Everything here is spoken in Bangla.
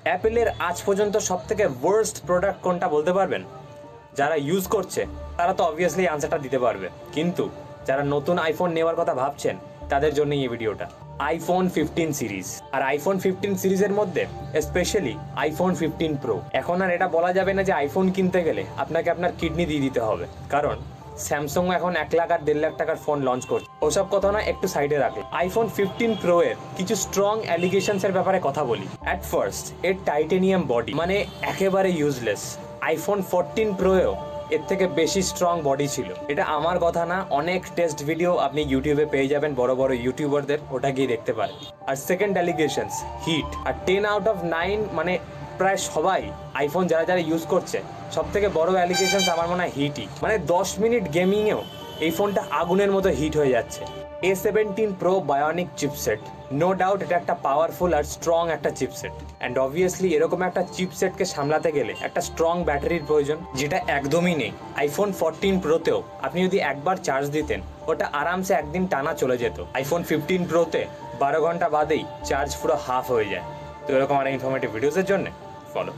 অ্যাপেলের আজ পর্যন্ত সবথেকে ওয়ার্স্ট প্রোডাক্ট কোনটা বলতে পারবেন? যারা ইউজ করছে তারা তো অবভিয়াসলি আনসারটা দিতে পারবে, কিন্তু যারা নতুন আইফোন নেওয়ার কথা ভাবছেন তাদের জন্য এই ভিডিওটা। আইফোন 15 সিরিজ, আর আইফোন 15 সিরিজের মধ্যে স্পেশালি আইফোন 15 প্রো। এখন আর এটা বলা যাবে না যে আইফোন কিনতে গেলে আপনাকে আপনার কিডনি দিয়ে দিতে হবে, কারণ স্যামসাং এখন 1 লাখ আর 1.5 লাখ টাকার ফোন লঞ্চ করছে। ওসব কথা না একটু সাইডে রাখে, আইফোন 15 প্রো এর কিছু স্ট্রং অ্যালিগেশনস এর ব্যাপারে কথা বলি। অ্যাট ফার্স্ট এর টাইটেনিয়াম বডি মানে একেবারে ইউজলেস। আইফোন 14 প্রো এও এর থেকে বেশি স্ট্রং বডি ছিল। এটা আমার কথা না, অনেক টেস্ট ভিডিও আপনি ইউটিউবে পেয়ে যাবেন বড় বড় ইউটিউবারদের, ওটা গিয়ে দেখতে পারেন। আর সেকেন্ড অ্যালিগেশনস হিট, আর 10 আউট অফ 9 মানে প্রায় সবাই আইফোন যারা যারা ইউজ করছে সব থেকে বড় অ্যালিগেশনস আমার মনে হয় হিটই। মানে 10 মিনিট গেমিংয়েও এই ফোনটা আগুনের মতো হিট হয়ে যাচ্ছে। A17 pro bionic chipset, no doubt এটা একটা পাওয়ারফুল আর স্ট্রং একটা চিপসেট, অ্যান্ড অবভিয়াসলি এরকম একটা চিপসেটকে সামলাতে গেলে একটা স্ট্রং ব্যাটারির প্রয়োজন, যেটা একদমই নেই। আইফোন 14 প্রোতেও আপনি যদি একবার চার্জ দিতেন ওটা আরামসে একদিন টানা চলে যেত। আইফোন 15 প্রোতে 12 ঘন্টা বাদেই চার্জ পুরো হাফ হয়ে যায়। তো এরকম আর ইনফরমেটিভ ভিডিওসের জন্য ফলো।